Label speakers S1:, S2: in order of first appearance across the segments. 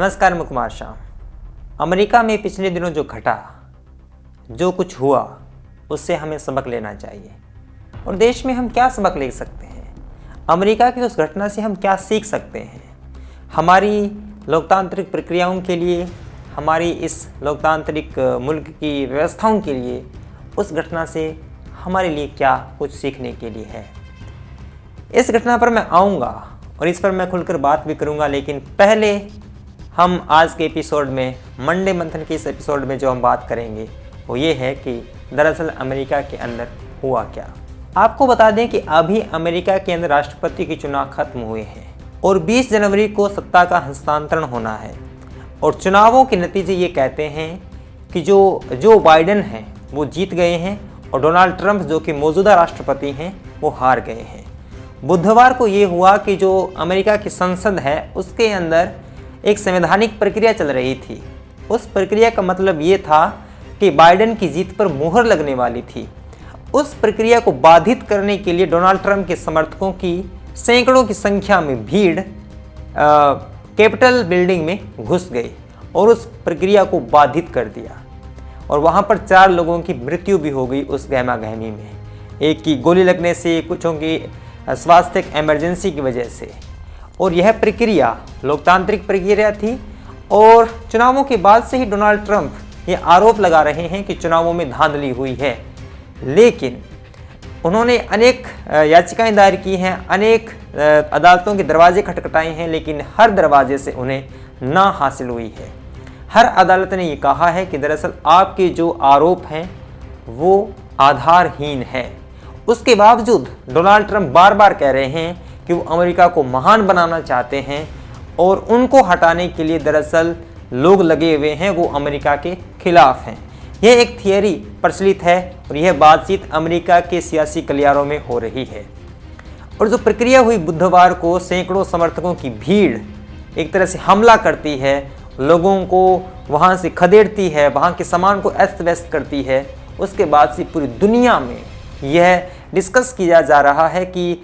S1: नमस्कार, मैं कुमार शाह। अमेरिका में पिछले दिनों जो घटा, जो कुछ हुआ, उससे हमें सबक लेना चाहिए। और देश में हम क्या सबक ले सकते हैं, अमेरिका की उस घटना से हम क्या सीख सकते हैं, हमारी लोकतांत्रिक प्रक्रियाओं के लिए, हमारी इस लोकतांत्रिक मुल्क की व्यवस्थाओं के लिए उस घटना से हमारे लिए क्या कुछ सीखने के लिए है। इस घटना पर मैं आऊँगा और इस पर मैं खुलकर बात भी करूँगा, लेकिन पहले हम आज के एपिसोड में, मंडे मंथन के इस एपिसोड में जो हम बात करेंगे वो ये है कि दरअसल अमेरिका के अंदर हुआ क्या। आपको बता दें कि अभी अमेरिका के अंदर राष्ट्रपति के चुनाव खत्म हुए हैं और 20 जनवरी को सत्ता का हस्तांतरण होना है। और चुनावों के नतीजे ये कहते हैं कि जो बाइडेन हैं वो जीत गए हैं और डोनाल्ड ट्रंप जो कि मौजूदा राष्ट्रपति हैं वो हार गए हैं। बुधवार को ये हुआ कि जो अमेरिका की संसद है उसके अंदर एक संवैधानिक प्रक्रिया चल रही थी। उस प्रक्रिया का मतलब ये था कि बाइडेन की जीत पर मुहर लगने वाली थी। उस प्रक्रिया को बाधित करने के लिए डोनाल्ड ट्रंप के समर्थकों की सैकड़ों की संख्या में भीड़ कैपिटल बिल्डिंग में घुस गई और उस प्रक्रिया को बाधित कर दिया। और वहाँ पर 4 लोगों की मृत्यु भी हो गई उस गहमा गहमी में। एक की गोली लगने से, कुछों की स्वास्थ्य इमरजेंसी की वजह से। और यह प्रक्रिया लोकतांत्रिक प्रक्रिया थी। और चुनावों के बाद से ही डोनाल्ड ट्रंप ये आरोप लगा रहे हैं कि चुनावों में धांधली हुई है, लेकिन उन्होंने अनेक याचिकाएं दायर की हैं, अनेक अदालतों के दरवाजे खटखटाए हैं, लेकिन हर दरवाजे से उन्हें ना हासिल हुई है। हर अदालत ने ये कहा है कि दरअसल आपके जो आरोप हैं वो आधारहीन है। उसके बावजूद डोनाल्ड ट्रंप बार बार कह रहे हैं कि वो अमेरिका को महान बनाना चाहते हैं और उनको हटाने के लिए दरअसल लोग लगे हुए हैं, वो अमेरिका के खिलाफ हैं। यह एक थियरी प्रचलित है और यह बातचीत अमेरिका के सियासी गलियारों में हो रही है। और जो प्रक्रिया हुई बुधवार को, सैकड़ों समर्थकों की भीड़ एक तरह से हमला करती है, लोगों को वहाँ से खदेड़ती है, वहाँ के सामान को अस्त व्यस्त करती है। उसके बाद से पूरी दुनिया में यह डिस्कस किया जा रहा है कि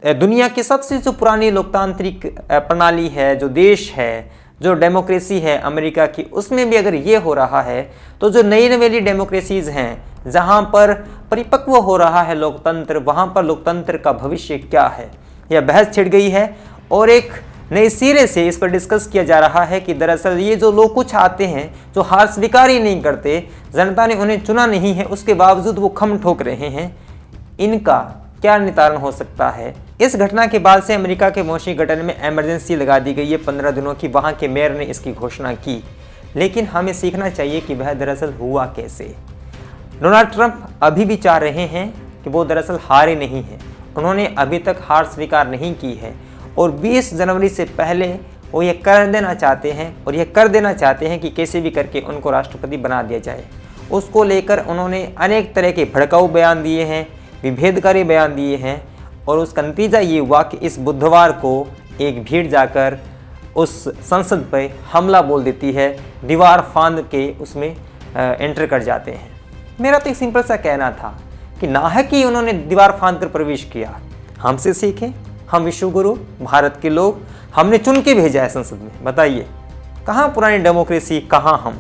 S1: दुनिया की सबसे जो पुरानी लोकतांत्रिक प्रणाली है, जो देश है, जो डेमोक्रेसी है अमेरिका की, उसमें भी अगर ये हो रहा है तो जो नई नवेली डेमोक्रेसीज़ हैं जहाँ पर परिपक्व हो रहा है लोकतंत्र, वहाँ पर लोकतंत्र का भविष्य क्या है, यह बहस छिड़ गई है। और एक नए सिरे से इस पर डिस्कस किया जा रहा है कि दरअसल ये जो लोग कुछ आते हैं जो हार स्वीकार ही नहीं करते, जनता ने उन्हें चुना नहीं है, उसके बावजूद वो खम ठोक रहे हैं, इनका क्या नितारण हो सकता है। इस घटना के बाद से अमेरिका के वाशिंगटन में इमरजेंसी लगा दी गई है 15 दिनों की। वहाँ के मेयर ने इसकी घोषणा की, लेकिन हमें सीखना चाहिए कि वह दरअसल हुआ कैसे। डोनाल्ड ट्रंप अभी भी चाह रहे हैं कि वो दरअसल हारे नहीं हैं, उन्होंने अभी तक हार स्वीकार नहीं की है और 20 जनवरी से पहले वो ये कर देना चाहते हैं और यह कर देना चाहते हैं कि कैसे भी करके उनको राष्ट्रपति बना दिया जाए। उसको लेकर उन्होंने अनेक तरह के भड़काऊ बयान दिए हैं, विभेदकारी बयान दिए हैं और उसका नतीजा ये हुआ कि इस बुधवार को एक भीड़ जाकर उस संसद पर हमला बोल देती है, दीवार फांद के उसमें एंटर कर जाते हैं। मेरा तो एक सिंपल सा कहना था कि ना है कि उन्होंने दीवार फांद कर प्रवेश किया, हमसे सीखें, हम विश्वगुरु भारत के लोग, हमने चुन के भेजा है संसद में। बताइए कहाँ पुरानी डेमोक्रेसी, कहाँ हम।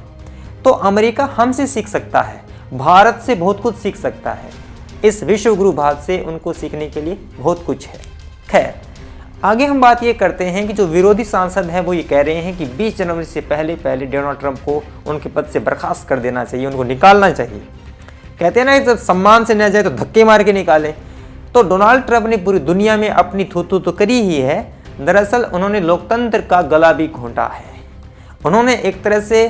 S1: तो अमेरिका हमसे सीख सकता है, भारत से बहुत कुछ सीख सकता है। इस विश्वगुरु भारत से उनको सीखने के लिए बहुत कुछ है। खैर, आगे हम बात ये करते हैं कि जो विरोधी सांसद हैं वो ये कह रहे हैं कि 20 जनवरी से पहले डोनाल्ड ट्रंप को उनके पद से बर्खास्त कर देना चाहिए, उनको निकालना चाहिए। कहते हैं ना, जब सम्मान से न जाए तो धक्के मार के निकालें। तो डोनाल्ड ट्रंप ने पूरी दुनिया में अपनी थू तो करी ही है। दरअसल उन्होंने लोकतंत्र का गला भी घोंटा है। उन्होंने एक तरह से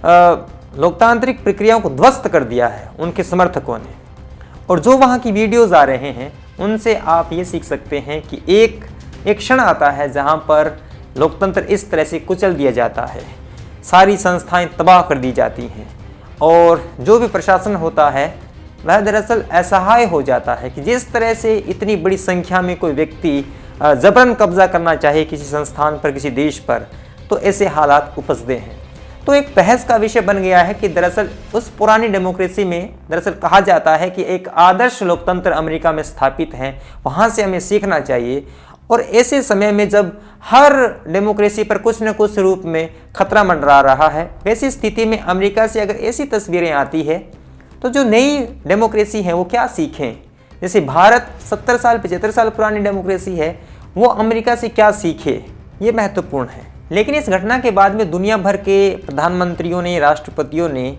S1: लोकतांत्रिक प्रक्रियाओं को ध्वस्त कर दिया है उनके समर्थकों ने। और जो वहाँ की वीडियोज़ आ रहे हैं उनसे आप ये सीख सकते हैं कि एक क्षण आता है जहाँ पर लोकतंत्र इस तरह से कुचल दिया जाता है, सारी संस्थाएं तबाह कर दी जाती हैं और जो भी प्रशासन होता है वह दरअसल असहाय हो जाता है कि जिस तरह से इतनी बड़ी संख्या में कोई व्यक्ति जबरन कब्जा करना चाहे किसी संस्थान पर, किसी देश पर, तो ऐसे हालात उपजते हैं। तो एक बहस का विषय बन गया है कि दरअसल उस पुरानी डेमोक्रेसी में दरअसल कहा जाता है कि एक आदर्श लोकतंत्र अमेरिका में स्थापित है, वहाँ से हमें सीखना चाहिए और ऐसे समय में जब हर डेमोक्रेसी पर कुछ न कुछ रूप में खतरा मंडरा रहा है, वैसी स्थिति में अमेरिका से अगर ऐसी तस्वीरें आती है तो जो नई डेमोक्रेसी है वो क्या सीखें। जैसे भारत 70 साल 75 साल पुरानी डेमोक्रेसी है, वो अमेरिका से क्या सीखे, ये महत्वपूर्ण है। लेकिन इस घटना के बाद में दुनिया भर के प्रधानमंत्रियों ने, राष्ट्रपतियों ने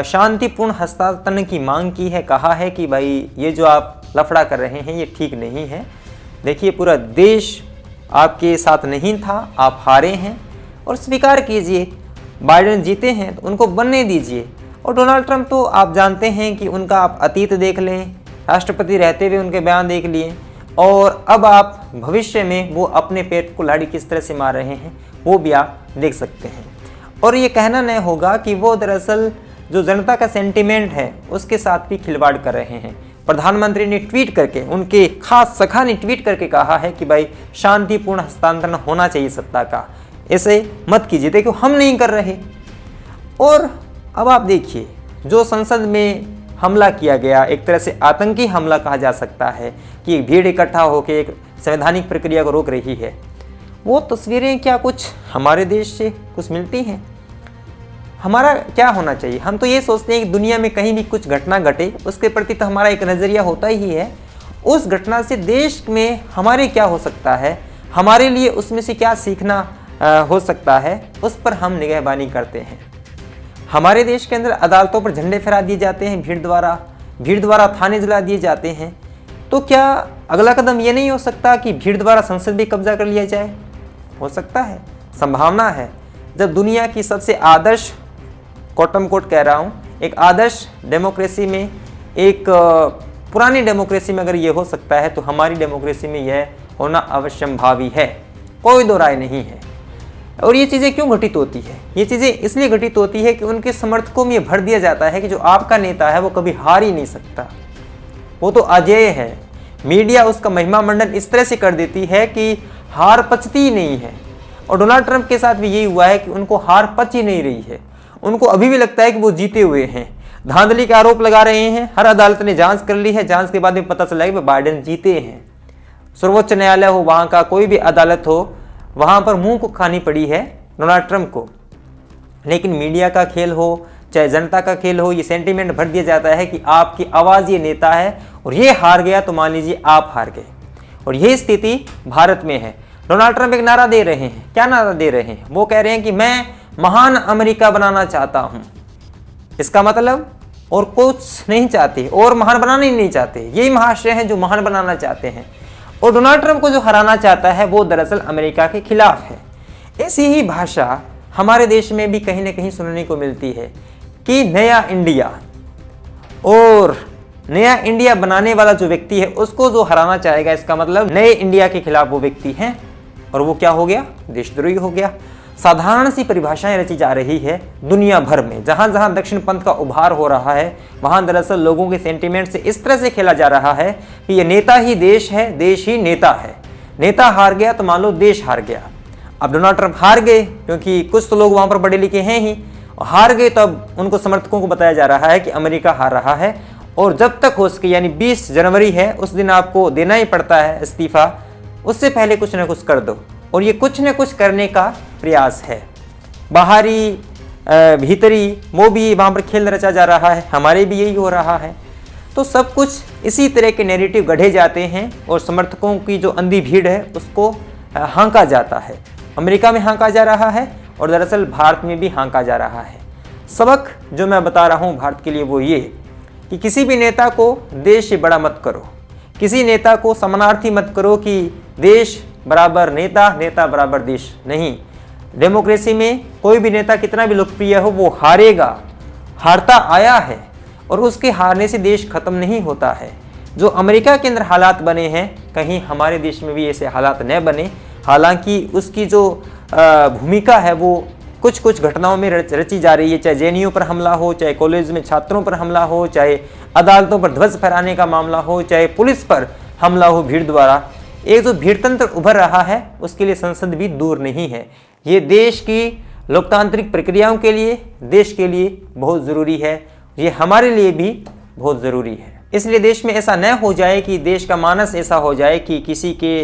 S1: शांतिपूर्ण हस्तांतरण की मांग की है। कहा है कि भाई ये जो आप लफड़ा कर रहे हैं ये ठीक नहीं है। देखिए, पूरा देश आपके साथ नहीं था, आप हारे हैं और स्वीकार कीजिए। बाइडेन जीते हैं तो उनको बनने दीजिए। और डोनाल्ड ट्रंप तो आप जानते हैं कि उनका आप अतीत देख लें, राष्ट्रपति रहते हुए उनके बयान देख लिए, और अब आप भविष्य में वो अपने पेट को लाड़ी किस तरह से मार रहे हैं वो भी आप देख सकते हैं। और ये कहना नहीं होगा कि वो दरअसल जो जनता का सेंटिमेंट है उसके साथ भी खिलवाड़ कर रहे हैं। प्रधानमंत्री ने ट्वीट करके, उनके खास सखा ने ट्वीट करके कहा है कि भाई शांतिपूर्ण हस्तांतरण होना चाहिए सत्ता का, ऐसे मत कीजिए। देखो, हम नहीं कर रहे। और अब आप देखिए, जो संसद में हमला किया गया, एक तरह से आतंकी हमला कहा जा सकता है कि एक भीड़ इकट्ठा होकर एक संवैधानिक प्रक्रिया को रोक रही है, वो तस्वीरें क्या कुछ हमारे देश से कुछ मिलती हैं? हमारा क्या होना चाहिए? हम तो ये सोचते हैं कि दुनिया में कहीं भी कुछ घटना घटे उसके प्रति तो हमारा एक नज़रिया होता ही है। उस घटना से देश में हमारे क्या हो सकता है, हमारे लिए उसमें से क्या सीखना हो सकता है, उस पर हम निगहबानी करते हैं। हमारे देश के अंदर अदालतों पर झंडे फहरा दिए जाते हैं भीड़ द्वारा थाने जला दिए जाते हैं। तो क्या अगला कदम ये नहीं हो सकता कि भीड़ द्वारा संसद भी कब्जा कर लिया जाए? हो सकता है, संभावना है। जब दुनिया की सबसे आदर्श, कोटम कोट कह रहा हूँ, एक आदर्श डेमोक्रेसी में, एक पुरानी डेमोक्रेसी में अगर ये हो सकता है तो हमारी डेमोक्रेसी में यह होना अवश्यंभावी है, कोई दो राय नहीं है। और ये चीज़ें क्यों घटित होती है? ये चीज़ें इसलिए घटित होती है कि उनके समर्थकों में ये भर दिया जाता है कि जो आपका नेता है वो कभी हार ही नहीं सकता, वो तो अजेय है। मीडिया उसका महिमा मंडन इस तरह से कर देती है कि हार पचती ही नहीं है। और डोनाल्ड ट्रंप के साथ भी यही हुआ है कि उनको हार पच ही नहीं रही है। उनको अभी भी लगता है कि वो जीते हुए हैं, धांधली के आरोप लगा रहे हैं। हर अदालत ने जांच कर ली है, जांच के बाद में पता चला कि बाइडेन जीते हैं। सर्वोच्च न्यायालय हो, वहाँ का कोई भी अदालत हो, वहाँ पर मुंह को खानी पड़ी है डोनाल्ड ट्रंप को। लेकिन मीडिया का खेल हो चाहे जनता का खेल हो, ये सेंटीमेंट भर दिया जाता है कि आपकी आवाज़ ये नेता है और ये हार गया तो मान लीजिए आप हार गए। और यही स्थिति भारत में है। डोनाल्ड ट्रंप एक नारा दे रहे हैं। क्या नारा दे रहे हैं? वो कह रहे हैं कि मैं महान अमेरिका बनाना चाहता हूँ। इसका मतलब और कुछ नहीं चाहते, और महान बनाना ही नहीं चाहते। यही महाशय हैं जो महान बनाना चाहते हैं। और डोनाल्ड ट्रंप को जो हराना चाहता है वो दरअसल अमेरिका के खिलाफ है। ऐसी ही भाषा हमारे देश में भी कहीं ना कहीं सुनने को मिलती है कि नया इंडिया, और नया इंडिया बनाने वाला जो व्यक्ति है उसको जो हराना चाहेगा, इसका मतलब नए इंडिया के खिलाफ वो व्यक्ति है। और वो क्या हो गया? देशद्रोही हो गया। साधारण सी परिभाषाएं रची जा रही है दुनिया भर में। जहां जहां दक्षिण पंथ का उभार हो रहा है वहां दरअसल लोगों के सेंटीमेंट से इस तरह से खेला जा रहा है कि ये नेता ही देश है, देश ही नेता है। नेता हार गया तो मान लो देश हार गया। अब डोनाल्ड ट्रंप हार गए क्योंकि कुछ तो लोग वहां पर पढ़े लिखे हैं ही, हार गए, तो अब उनको समर्थकों को बताया जा रहा है कि अमेरिका हार रहा है। और जब तक हो सके, यानी 20 जनवरी है उस दिन आपको देना ही पड़ता है इस्तीफा, उससे पहले कुछ ना कुछ कर दो। और ये कुछ न कुछ करने का प्रयास है। बाहरी भीतरी वो भी वहाँ पर खेल रचा जा रहा है, हमारे भी यही हो रहा है। तो सब कुछ इसी तरह के नैरेटिव गढ़े जाते हैं और समर्थकों की जो अंधी भीड़ है उसको हाँका जाता है। अमेरिका में हाँका जा रहा है और दरअसल भारत में भी हाँका जा रहा है। सबक जो मैं बता रहा हूँ भारत के लिए वो ये कि किसी भी नेता को देश से बड़ा मत करो, किसी नेता को समानार्थी मत करो कि देश बराबर नेता, नेता बराबर देश नहीं। डेमोक्रेसी में कोई भी नेता कितना भी लोकप्रिय हो वो हारेगा, हारता आया है, और उसके हारने से देश खत्म नहीं होता है। जो अमेरिका के अंदर हालात बने हैं, कहीं हमारे देश में भी ऐसे हालात न बने। हालांकि उसकी जो भूमिका है वो कुछ कुछ घटनाओं में रची जा रही है, चाहे जेएनयू पर हमला हो, चाहे कॉलेज में छात्रों पर हमला हो, चाहे अदालतों पर ध्वज फहराने का मामला हो, चाहे पुलिस पर हमला हो भीड़ द्वारा। एक जो भीड़ तंत्र उभर रहा है उसके लिए संसद भी दूर नहीं है। ये देश की लोकतांत्रिक प्रक्रियाओं के लिए, देश के लिए बहुत ज़रूरी है, ये हमारे लिए भी बहुत ज़रूरी है। इसलिए देश में ऐसा न हो जाए कि देश का मानस ऐसा हो जाए कि किसी के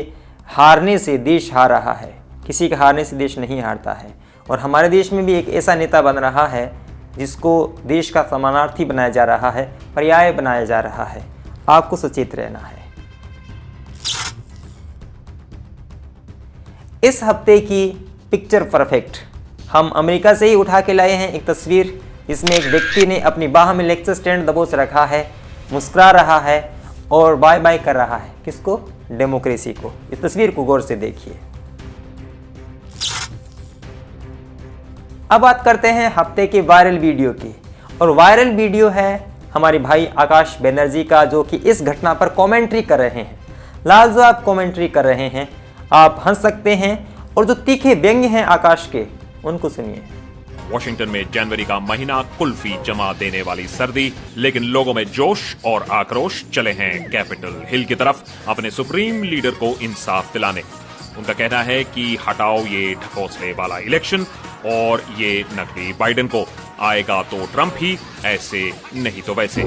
S1: हारने से देश हार रहा है, किसी के हारने से देश नहीं हारता है। और हमारे देश में भी एक ऐसा नेता बन रहा है जिसको देश का समानार्थी बनाया जा रहा है, पर्याय बनाया जा रहा है। आपको सचेत रहना है। इस हफ्ते की पिक्चर परफेक्ट हम अमेरिका से ही उठा के लाए हैं। एक तस्वीर जिसमें एक व्यक्ति ने अपनी बाह में लेक्चर स्टैंड दबोच रखा है, मुस्कुरा रहा है और बाय बाय कर रहा है। किसको? डेमोक्रेसी को। इस तस्वीर को गौर से देखिए। अब बात करते हैं हफ्ते के वायरल वीडियो की, और वायरल वीडियो है हमारे भाई आकाश बनर्जी का, जो कि इस घटना पर कमेंट्री कर रहे हैं। लाजवाब कमेंट्री कर रहे हैं। आप हंस सकते हैं, और जो तीखे व्यंग्य हैं आकाश के, उनको सुनिए।
S2: वॉशिंगटन में जनवरी का महीना, कुल्फी जमा देने वाली सर्दी, लेकिन लोगों में जोश और आक्रोश चले हैं कैपिटल हिल की तरफ अपने सुप्रीम लीडर को इंसाफ दिलाने। उनका कहना है कि हटाओ ये ढकोसले वाला इलेक्शन और ये नकली बाइडेन को, आएगा तो ट्रंप ही, ऐसे नहीं तो वैसे।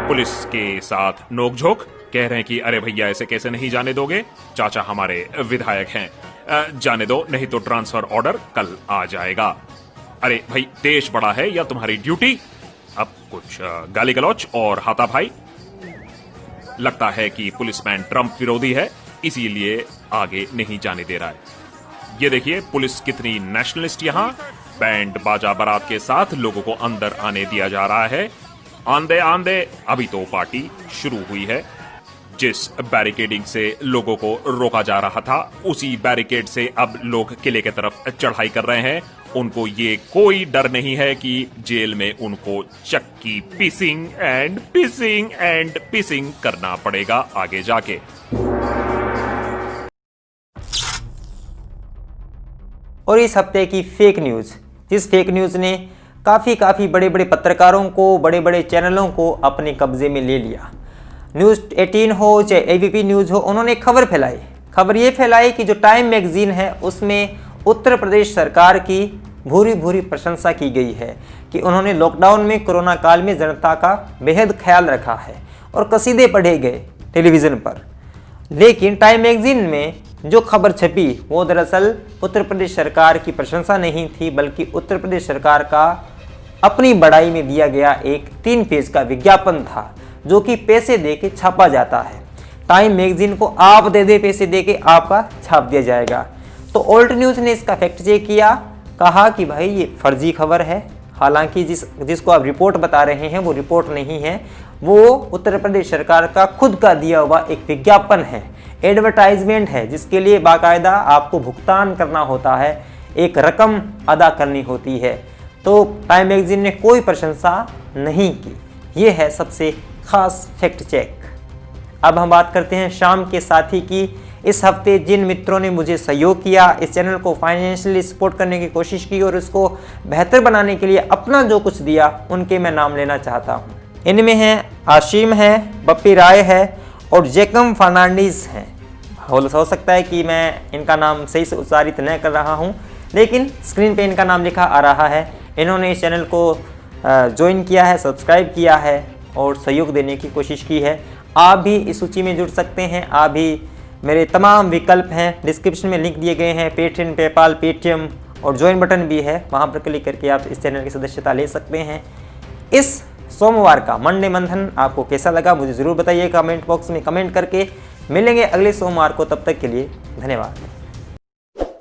S2: पुलिस के साथ नोकझोंक, कह रहे हैं कि अरे भैया ऐसे कैसे नहीं जाने दोगे, चाचा हमारे विधायक हैं, जाने दो नहीं तो ट्रांसफर ऑर्डर कल आ जाएगा। अरे भाई देश बड़ा है या तुम्हारी ड्यूटी। अब कुछ गाली गलौच और हाथापाई। लगता है कि पुलिसमैन ट्रंप विरोधी है, इसीलिए आगे नहीं जाने दे रहा है। ये देखिए पुलिस कितनी नेशनलिस्ट, यहां बैंड बाजा बारात के साथ लोगों को अंदर आने दिया जा रहा है। आंदे आंदे, अभी तो पार्टी शुरू हुई है। जिस बैरिकेडिंग से लोगों को रोका जा रहा था, उसी बैरिकेड से अब लोग किले की तरफ चढ़ाई कर रहे हैं। उनको ये कोई डर नहीं है कि जेल में उनको चक्की पीसिंग एंड पीसिंग करना पड़ेगा आगे जाके।
S1: और इस हफ्ते की फेक न्यूज़, जिस फेक न्यूज़ ने काफ़ी बड़े बड़े पत्रकारों को, बड़े बड़े चैनलों को अपने कब्जे में ले लिया। न्यूज़ 18 हो चाहे एबीपी न्यूज़ हो, उन्होंने खबर फैलाई। खबर ये फैलाई कि जो टाइम मैगजीन है उसमें उत्तर प्रदेश सरकार की भूरी प्रशंसा की गई है कि उन्होंने लॉकडाउन में, कोरोना काल में जनता का बेहद ख्याल रखा है, और कसीदे पढ़े गए टेलीविज़न पर। लेकिन टाइम मैगजीन में जो खबर छपी वो दरअसल उत्तर प्रदेश सरकार की प्रशंसा नहीं थी, बल्कि उत्तर प्रदेश सरकार का अपनी बड़ाई में दिया गया एक 3 पेज का विज्ञापन था, जो कि पैसे दे के छापा जाता है। टाइम मैगजीन को आप दे दे पैसे दे के आपका छाप दिया जाएगा। तो ऑल्ट न्यूज़ ने इसका फैक्ट चेक किया, कहा कि भाई ये फर्जी खबर है। हालांकि जिसको आप रिपोर्ट बता रहे हैं वो रिपोर्ट नहीं है, वो उत्तर प्रदेश सरकार का खुद का दिया हुआ एक विज्ञापन है, एडवर्टाइजमेंट है, जिसके लिए बाकायदा आपको भुगतान करना होता है, एक रकम अदा करनी होती है। तो टाइम मैगजीन ने कोई प्रशंसा नहीं की। ये है सबसे खास फैक्ट चेक। अब हम बात करते हैं शाम के साथी की। इस हफ्ते जिन मित्रों ने मुझे सहयोग किया, इस चैनल को फाइनेंशियली सपोर्ट करने की कोशिश की और इसको बेहतर बनाने के लिए अपना जो कुछ दिया, उनके मैं नाम लेना चाहता हूँ। इनमें हैं आशिम है, बप्पी राय है और जैकम फर्नांडीज हैं। हो सकता है कि मैं इनका नाम सही से उच्चारित न कर रहा हूँ, लेकिन स्क्रीन पे इनका नाम लिखा आ रहा है। इन्होंने इस चैनल को ज्वाइन किया है, सब्सक्राइब किया है और सहयोग देने की कोशिश की है। आप भी इस सूची में जुड़ सकते हैं। आप भी, मेरे तमाम विकल्प हैं डिस्क्रिप्शन में लिंक दिए गए हैं, पेटीएम, पेपाल, पेटीएम और ज्वाइन बटन भी है, वहाँ पर क्लिक करके आप इस चैनल की सदस्यता ले सकते हैं। इस सोमवार का मंडे मंथन आपको कैसा लगा मुझे ज़रूर बताइए कमेंट बॉक्स में कमेंट करके। मिलेंगे अगले सोमवार को, तब तक के लिए धन्यवाद।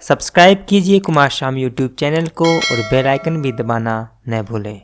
S1: सब्सक्राइब कीजिए कुमार शाम यूट्यूब चैनल को और बेल आइकन भी दबाना न भूलें।